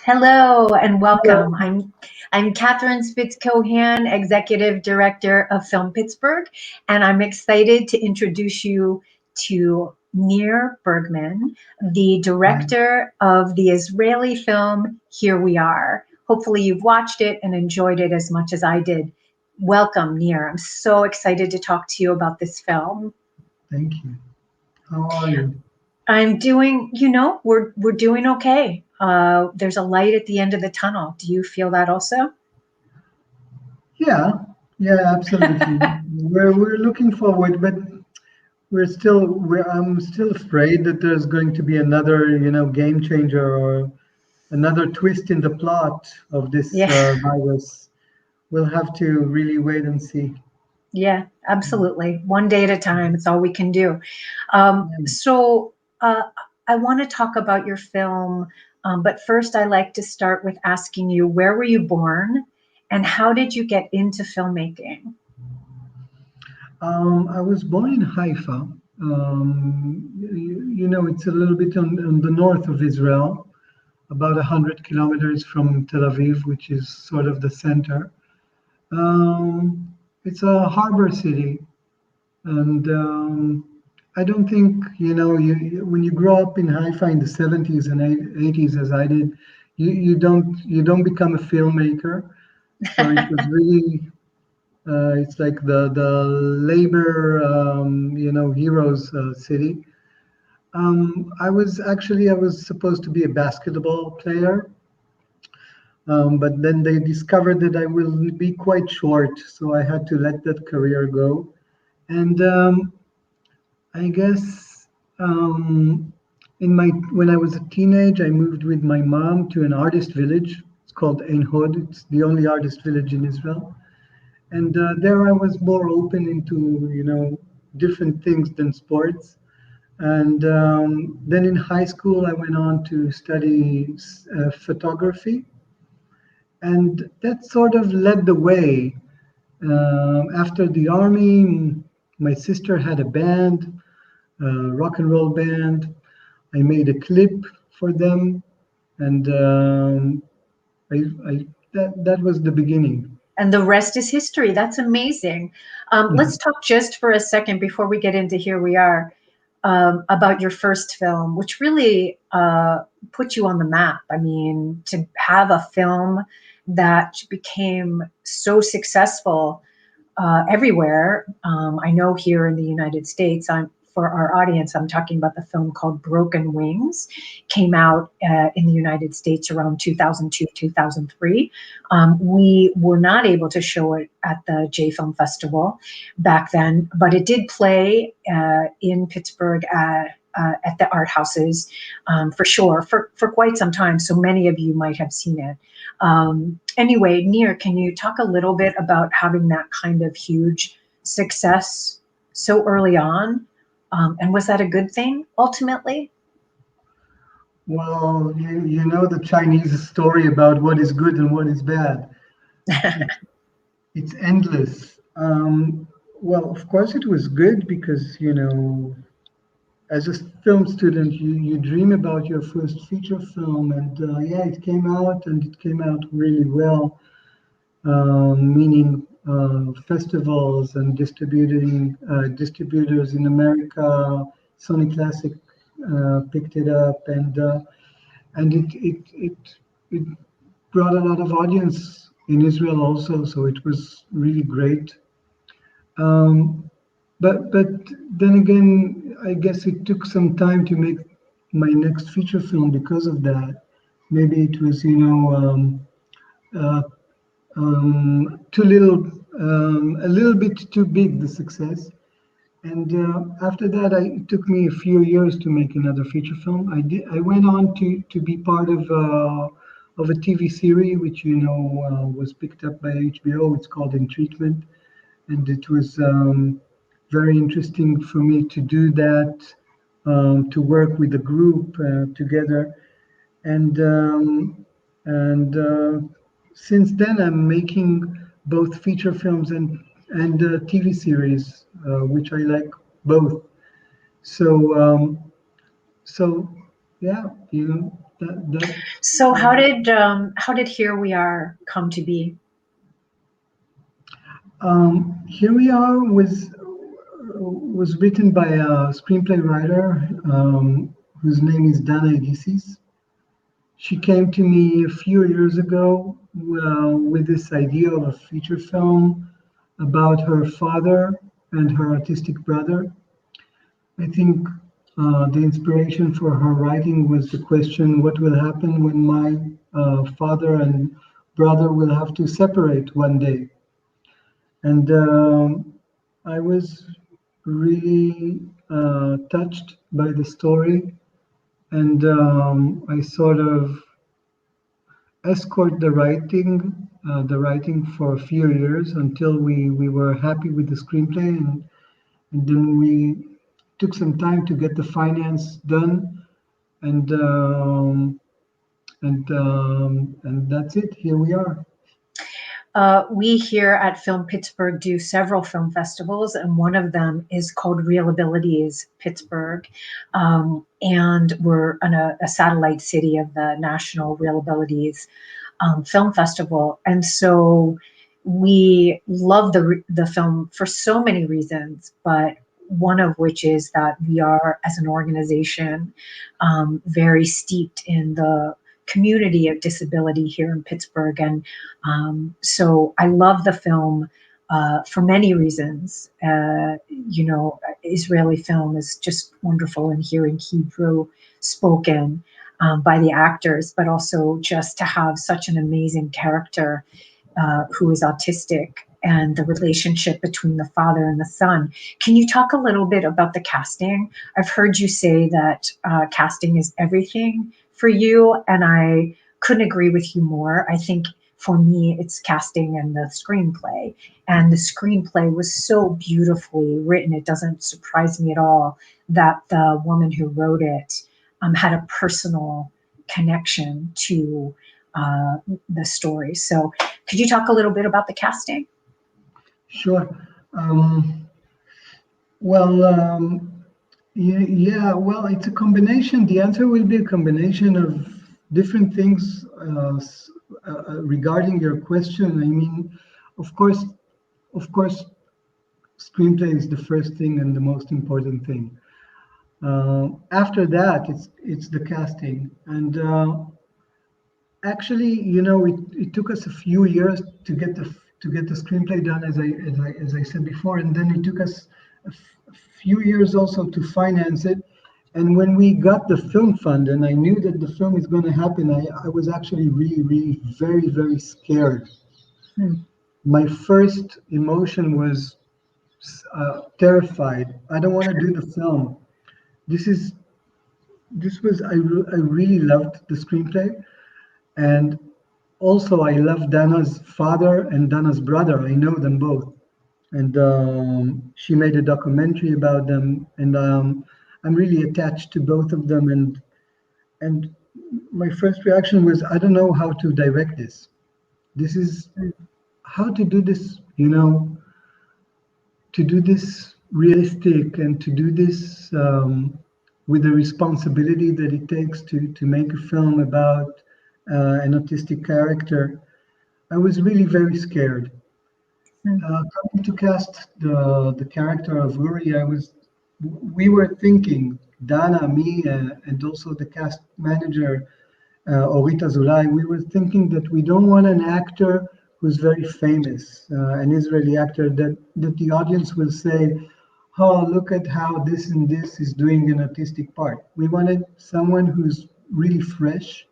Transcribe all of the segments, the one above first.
Hello and welcome. Hello. I'm Catherine Spitz-Cohan, Executive Director of Film Pittsburgh, and I'm excited to introduce you to Nir Bergman, the Hi. director of the Israeli film Here We Are. Hopefully you've watched it and enjoyed it as much as I did. Welcome, Nir. I'm so excited to talk to you about this film. Thank you. How are you? I'm doing, we're doing okay. There's a light at the end of the tunnel. Do you feel that also? Yeah, yeah, absolutely. We're looking forward, but I'm still afraid that there's going to be another, game changer or another twist in the plot of this Yeah, virus. We'll have to really wait and see. yeah, absolutely. One day at a time. It's all we can do. Yeah. So I want to talk about your film, but first I like to start with asking you, where were you born, and how did you get into filmmaking? I was born in Haifa. It's a little bit on the north of Israel, about 100 kilometers from Tel Aviv, which is sort of the center. It's a harbor city, and I don't think when you grow up in Haifa in the 70s and 80s, as I did, you don't become a filmmaker. So it was really it's like the labor heroes city. I was supposed to be a basketball player. But then they discovered that I will be quite short, so I had to let that career go. And I guess when I was a teenage, I moved with my mom to an artist village. It's called Ein Hod. It's the only artist village in Israel. And there I was more open into different things than sports. And then in high school, I went on to study photography, and that sort of led the way. After the army, my sister had a band, a rock and roll band. I made a clip for them, and I, that was the beginning. And the rest is history. That's amazing. Let's talk just for a second before we get into Here We Are, about your first film, which really put you on the map. I mean, to have a film that became so successful everywhere. I know here in the United States, for our audience, I'm talking about the film called Broken Wings, came out in the United States around 2002, 2003. We were not able to show it at the JFilm Festival back then, but it did play in Pittsburgh at the art houses, for sure, for quite some time. So many of you might have seen it. Anyway, Nir, can you talk a little bit about having that kind of huge success so early on? And was that a good thing ultimately? Well, you know the Chinese story about what is good and what is bad. It's endless. Well, of course, it was good because as a film student, you dream about your first feature film, and yeah, it came out, and it came out really well. Meaning festivals and distributors in America. Sony Classic picked it up, and it brought a lot of audience in Israel also. So it was really great. Um, but then again, I guess it took some time to make my next feature film because of that. Maybe it was, uh, too little, a little bit too big, the success. And after that, it took me a few years to make another feature film. I went on to be part of a TV series, which was picked up by HBO. It's called In Treatment, and it was very interesting for me to do that, to work with the group together, and since then I'm making both feature films and TV series, which I like both. So so yeah, that So how did Here We Are come to be? Here We Are was written by a screenplay writer whose name is Dana Edisis. She came to me a few years ago with this idea of a feature film about her father and her autistic brother. I think the inspiration for her writing was the question, what will happen when my father and brother will have to separate one day? And I was really touched by the story, and I sort of escort the writing for a few years until we were happy with the screenplay, and then we took some time to get the finance done, and and that's it. Here we are. We here at Film Pittsburgh do several film festivals, and one of them is called Real Abilities Pittsburgh. And we're in a satellite city of the National Real Abilities Film Festival. And so we love the film for so many reasons, but one of which is that we are, as an organization, very steeped in the community of disability here in Pittsburgh. And so I love the film for many reasons. Israeli film is just wonderful, and hearing Hebrew spoken by the actors, but also just to have such an amazing character who is autistic, and the relationship between the father and the son. Can you talk a little bit about the casting? I've heard you say that casting is everything for you, and I couldn't agree with you more. I think for me, it's casting and the screenplay. And the screenplay was so beautifully written. It doesn't surprise me at all that the woman who wrote it had a personal connection to the story. So, could you talk a little bit about the casting? Sure. Um, well, yeah, well, it's a combination. The answer will be a combination of different things regarding your question. I mean, of course, of course, screenplay is the first thing and the most important thing. After that, it's the casting, and actually, it took us a few years to get the screenplay done, as I said before, and then it took us a few years also to finance it. And when we got the film fund, and I knew that the film is going to happen, I was actually really, really very, very scared. Hmm. My first emotion was terrified. I don't want to do the film. This is this was I really loved the screenplay, and also I love Dana's father and Dana's brother. I know them both, and she made a documentary about them, and I'm really attached to both of them. And my first reaction was, I don't know how to direct this. This is how to do this, to do this realistic, and to do this with the responsibility that it takes to make a film about an autistic character. I was really very scared. Hmm. Coming to cast the character of Uri, we were thinking, Dana, me, and also the cast manager, Orit Azulay, we were thinking that we don't want an actor who's very famous, an Israeli actor that the audience will say, oh, look at how this and this is doing an autistic part. We wanted someone who's really fresh,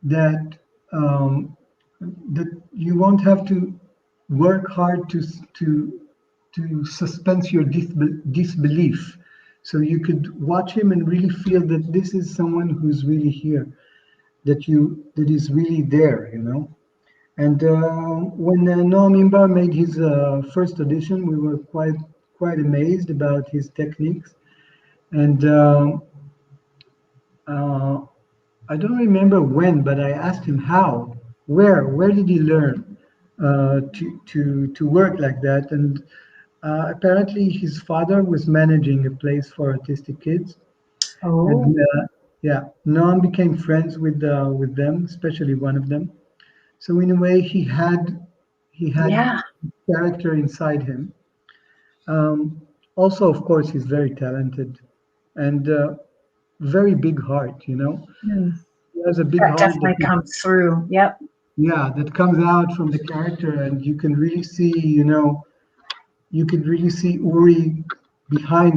that um, that you won't have to work hard to suspend your disbelief. So you could watch him and really feel that this is someone who's really here, that is really there. And when Noam Imbar made his first audition, we were quite amazed about his techniques. And uh, I don't remember when, but I asked him how, where did he learn to work like that? And apparently, his father was managing a place for autistic kids, and Oh. Yeah, Noam became friends with them, especially one of them. So in a way, he had Yeah. character inside him. Um, Also, of course, he's very talented and very big heart. Mm. He has a big That heart definitely comes through. Yep. yeah, that comes out from the character, and you can really see, you could really see Uri behind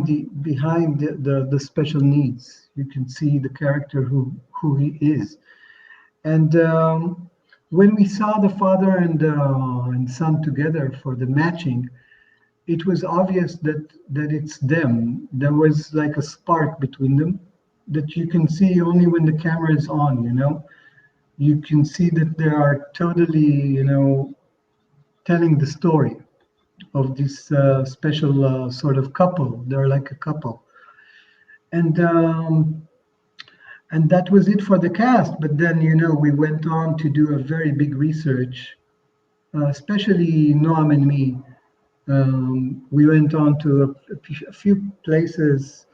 the special needs. You can see the character who he is. And when we saw the father and son together for the matching, it was obvious that it's them. There was like a spark between them that you can see only when the camera is on. You can see that they are totally, telling the story of this special sort of couple. They're like a couple, and that was it for the cast. But then, we went on to do a very big research, especially Noam and me. We went on to a few places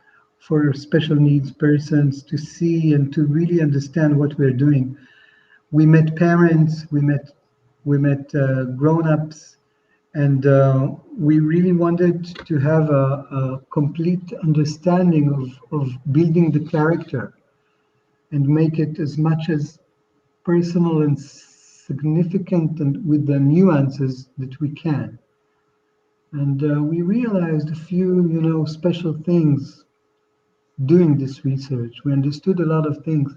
for special needs persons to see and to really understand what we're doing. We met parents, we met grown-ups, and we really wanted to have a complete understanding of building the character and make it as much as personal and significant and with the nuances that we can. And we realized a few, special things doing this research. We understood a lot of things.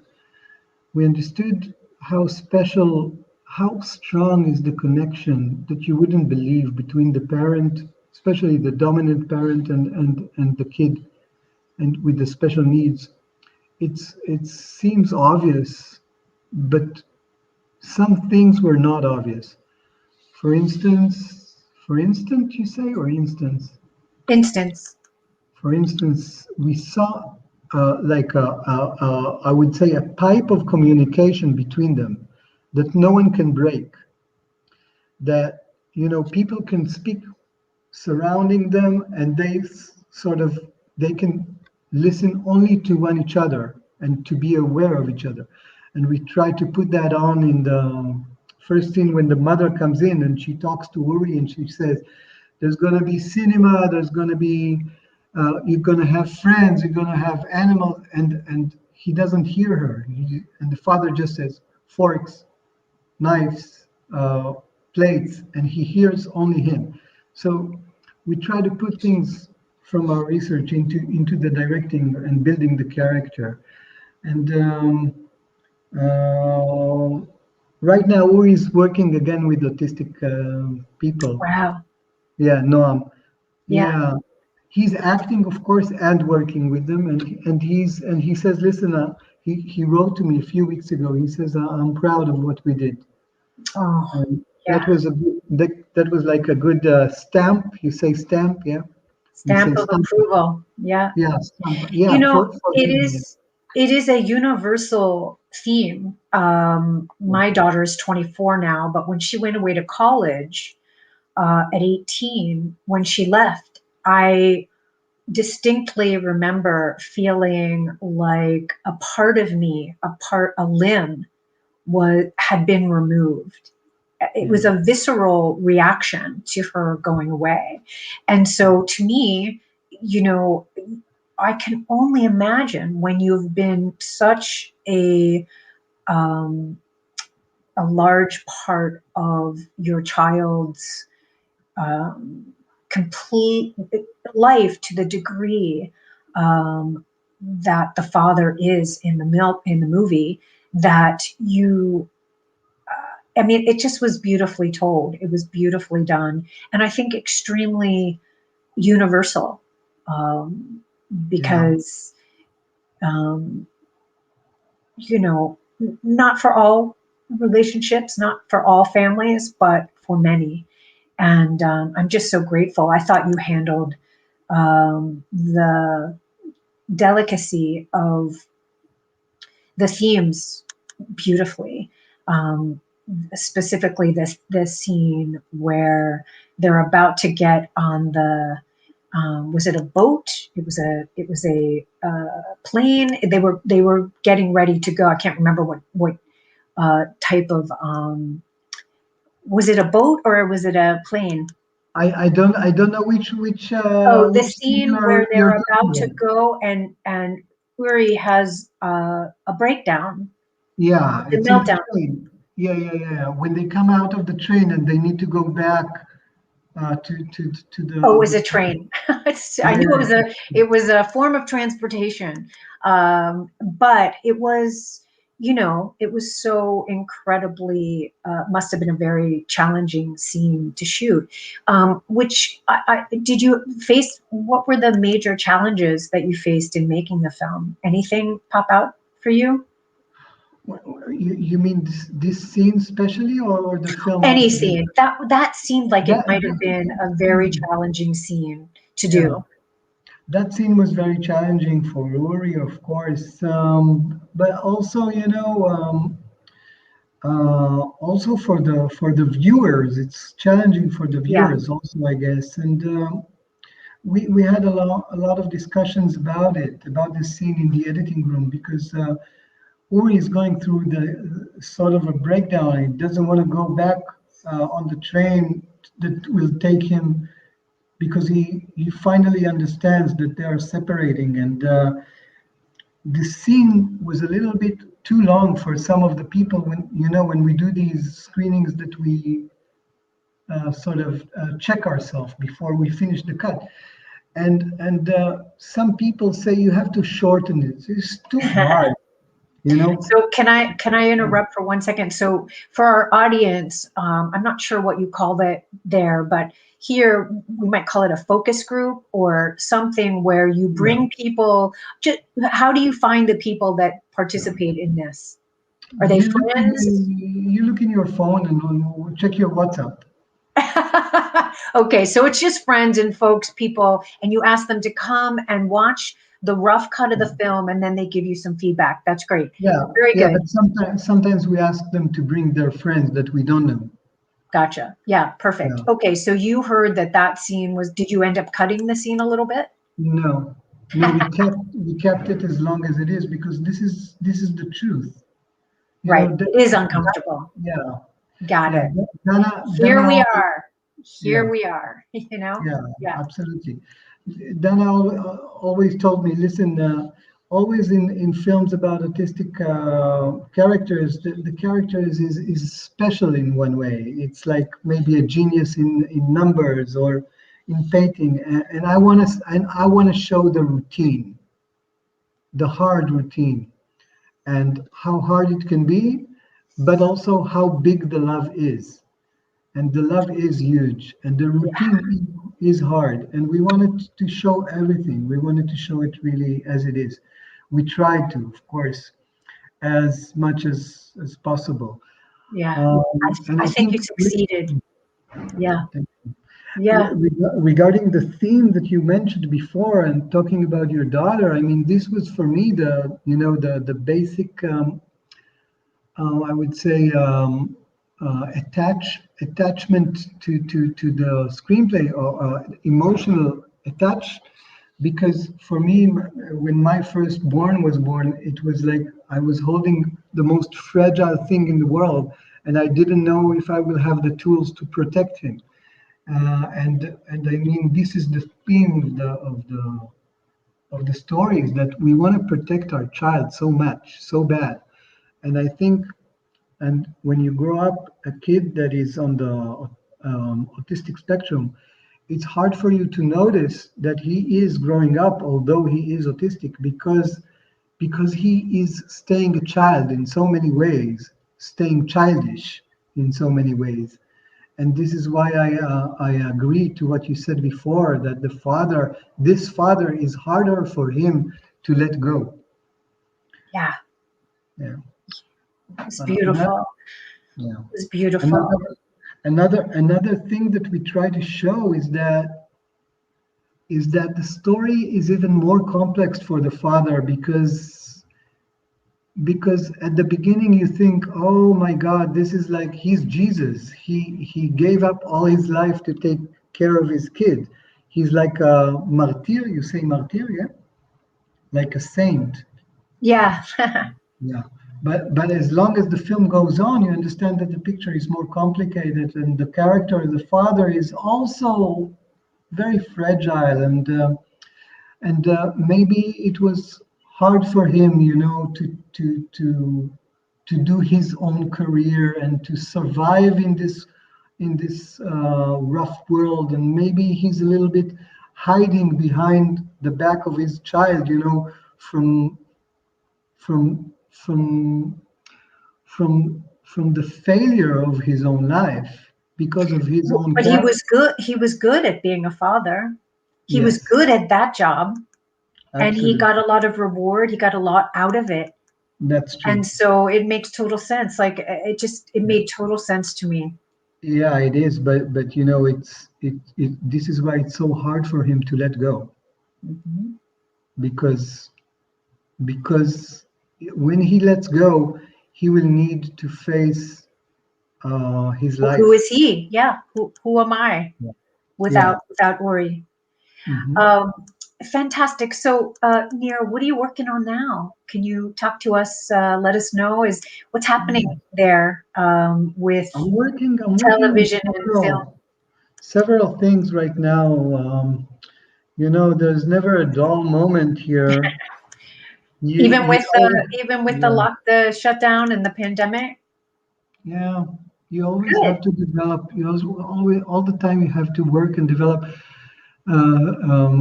We understood how special, how strong is the connection that you wouldn't believe between the parent, especially the dominant parent and the kid, and with the special needs. It seems obvious, but some things were not obvious. For instance, you say, or instance? Instance. For instance, we saw like I would say a pipe of communication between them that no one can break. That people can speak surrounding them, and sort of they can listen only to one each other and to be aware of each other. And we try to put that on in the first scene when the mother comes in and she talks to Uri and she says, there's going to be cinema, there's going to be you're going to have friends, you're going to have animals, and he doesn't hear her. And the father just says forks, knives, plates, and he hears only him. So we try to put things from our research into the directing and building the character. And right now, Uri is working again with autistic people. Wow. Yeah, Noam. Yeah. Yeah, he's acting, of course, and working with them, and he says, listen, he wrote to me a few weeks ago. He says, I'm proud of what we did. Oh, And that yeah. was that was like a good stamp. You say stamp, yeah. You Stamp say of stamp, approval. Yeah. yeah, stamp, You yeah. know, For it him, yeah. is a universal theme. My daughter is 24 now, but when she went away to college at 18, when she left, I distinctly remember feeling like a part of me, a limb had been removed. It Yeah. was a visceral reaction to her going away. And so to me, you know, I can only imagine when you've been such um, a large part of your child's um, complete life to the degree that the father is in the movie, that you I mean, it just was beautifully told. It was beautifully done, and I think extremely universal, um, Yeah. because um, not for all relationships, not for all families, but for many. And I'm just so grateful. I thought you handled the delicacy of the themes beautifully. Um, Specifically, this scene where they're about to get on was it a boat? It was a plane. They were getting ready to go. I can't remember what type of was it a boat or was it a plane? I don't know Oh, the which scene scene where you're they're talking about to about. go and Uri has a breakdown, Yeah, the it's in the meltdown. train. Yeah, yeah, yeah, yeah. When they come out of the train and they need to go back to Oh, it was the a train. I yeah, knew yeah, it was a form of transportation, but it was, it was so incredibly must have been a very challenging scene to shoot. Which did you face? What were the major challenges that you faced in making the film? Anything pop out for you? you mean this scene specially, or the film Any altogether? scene that seemed like it might have been a very That challenging scene to yeah, do. that scene was very challenging for Rory, of course, but also, also for the viewers, it's challenging for the Yeah. viewers also, I guess. And we had a lot of discussions about this scene in the editing room, because Uri is going through the sort of a breakdown. He doesn't want to go back on the train that will take him, because he finally understands that they are separating. And the scene was a little bit too long for some of the people. When we do these screenings, that we sort of check ourselves before we finish the cut. And some people say you have to shorten it. It's too hard, you know. So can I interrupt for 1 second? So for our audience, I'm not sure what you call it there, but here we might call it a focus group or something where you Yeah. bring people. Just, how do you find the people that participate in this? Are they You look friends? in you look in your phone and check your WhatsApp. Okay, so it's just friends and folks, people, and you ask them to come and watch the rough cut of the film, and then they give you some feedback. That's great. Yeah, Very yeah, good. but sometimes we ask them to bring their friends that we don't know. Gotcha. Yeah, perfect. Yeah. Okay, so you heard that scene was, did you end up cutting the scene a little bit? No, no, we kept it as long as it is, because this is the truth. You Right. know, It is uncomfortable. yeah, Got yeah. it. Dana, Here we always, are. yeah, Here we are, yeah, Yeah. absolutely. Dana always told me, listen, always in films about autistic characters, the character is special in one way. It's like maybe a genius in numbers or in painting, and I want to show the routine, the hard routine, and how hard it can be, but also how big the love is. And the love is huge, and the Yeah. routine is hard. And we wanted to show everything. We wanted to show it really as it is. We tried to, of course, as much as possible. Yeah. And I I think think you succeeded. Yeah. Yeah. regarding the theme that you mentioned before, and talking about your daughter, I mean, this was for me the basic, I would say, attachment to the screenplay, or emotional attach. Because for me, when my firstborn was born, it was like I was holding the most fragile thing in the world, and I didn't know if I will have the tools to protect him. And I mean, this is the theme of the story, is that we want to protect our child so much, so bad. And I think, and when you grow up a kid that is on the autistic spectrum, it's hard for you to notice that he is growing up, although he is autistic, because he is staying a child in so many ways, staying childish in so many ways. And this is why I agree to what you said before, that this father is harder for him to let go. Yeah. Yeah. It's And that, beautiful. yeah. It's beautiful. Another thing that we try to show is that the story is even more complex for the father, because at the beginning you think, oh my God, this is like he's Jesus. He gave up all his life to take care of his kid. he's like a martyr. You say martyr, yeah, like a saint. Yeah. Yeah, but as long as the film goes on, you understand that the picture is more complicated, and the character, the father, is also very fragile, and maybe it was hard for him, to do his own career and to survive in this rough world, and maybe he's a little bit hiding behind the back of his child, from from from the failure of his own life because of his own But he character. was good. He was good at being a father. He was Yes, good at that job, and he absolutely. got a lot of reward. He got a lot out of it. That's true. And so it makes total sense. Like it Yeah, made total sense to me. yeah, it is. But this is why it's so hard for him to let go, Mhm. because because when he lets go, he will need to face his Who life. is he? Yeah. Who am I Yeah. Yeah. without worry? Hmm. Um, Fantastic. So, Nir, what are you working on now? Can you talk to us? Let us know is what's happening there with I'm working on television and film. several things right now. There's never a dull moment here. You always, Even with yeah, the shutdown and the pandemic. yeah. You always Good. have to develop. You also always all the time you have to work and develop uh, um,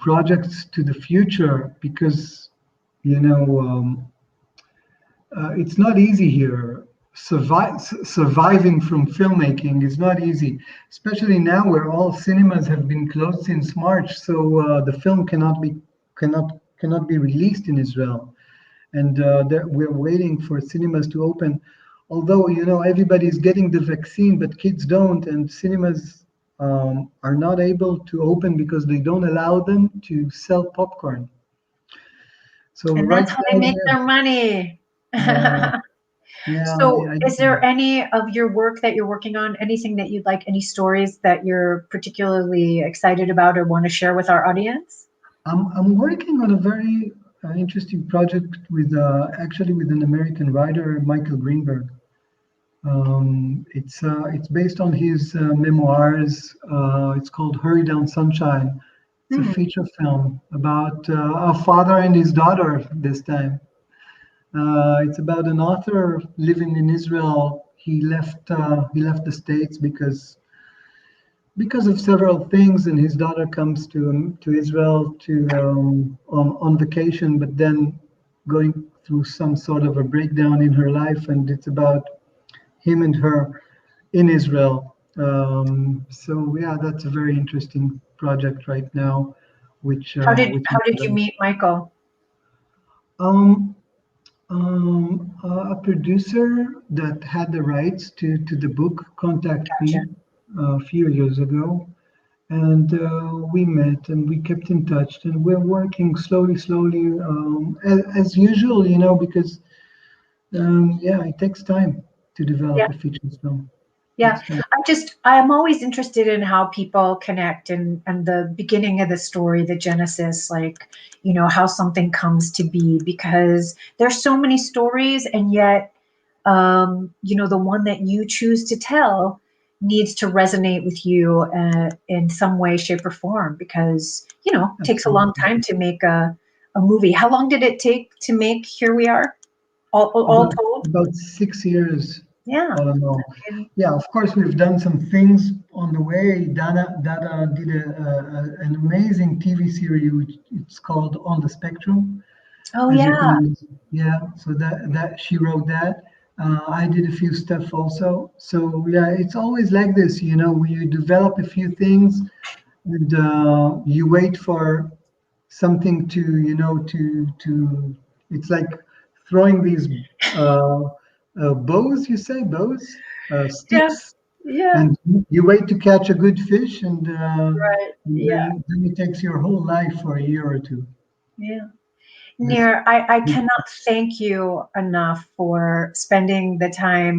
projects to the future, because you know it's not easy here. Surviving from filmmaking is not easy, especially now where all cinemas have been closed since March. So the film cannot be released in Israel, and we're waiting for cinemas to open. Although everybody's getting the vaccine, but kids don't, and cinemas are not able to open because they don't allow them to sell popcorn. So And right that's how they now, make their money. yeah, yeah, So, I, is there any of your work that you're working on, anything that you'd like, any stories that you're particularly excited about or want to share with our audience? I'm working on a very interesting project with actually with an American writer, Michael Greenberg. It's based on his memoirs. It's called Hurry Down Sunshine. It's a Hmm. feature film about a father and his daughter this time. It's about an author living in Israel. He left the States because of several things, and his daughter comes to Israel on vacation, but then going through some sort of a breakdown in her life, and it's about him and her in Israel. So yeah, that's a very interesting project right now, which How did you I'm meet Michael? um, a producer that had the rights to the book contacted Gotcha. me a few years ago, and we met and we kept in touch, and we're working slowly, as usual, because yeah, it takes time to Yeah. develop a feature film. Yeah, Takes time. I'm always interested in how people connect and the beginning of the story, the genesis, like, how something comes to be, because there's so many stories, and yet, the one that you choose to tell needs to resonate with you in some way, shape, or form, because, it takes a long Absolutely. time to make a movie. How long did it take to make Here We Are, all About told? about 6 years, Yeah. all in all. And- Yeah, of course, we've done some things on the way. Dada did an amazing TV series, which it's called On the Spectrum, oh, as you yeah. can. Yeah, so that she wrote that. I did a few stuff also. So yeah, it's always like this, where you develop a few things, and you wait for something to it's like throwing these uh, bows, you say bows, Yeah. sticks, Yeah. and you wait to catch a good fish, and Right. Yeah. then it takes your whole life for a year or two. Yeah. This Nir, I cannot thank you enough for spending the time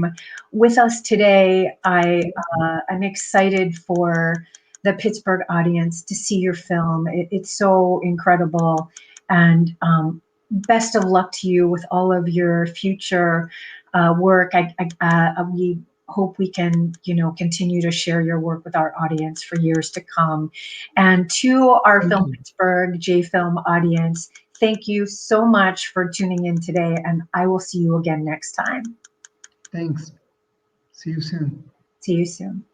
with us today. I'm excited for the Pittsburgh audience to see your film. It's so incredible. And best of luck to you with all of your future work. We hope we can, continue to share your work with our audience for years to come. And to our Thank Film you. Pittsburgh JFilm audience, thank you so much for tuning in today, and I will see you again next time. Thanks. See you soon. See you soon.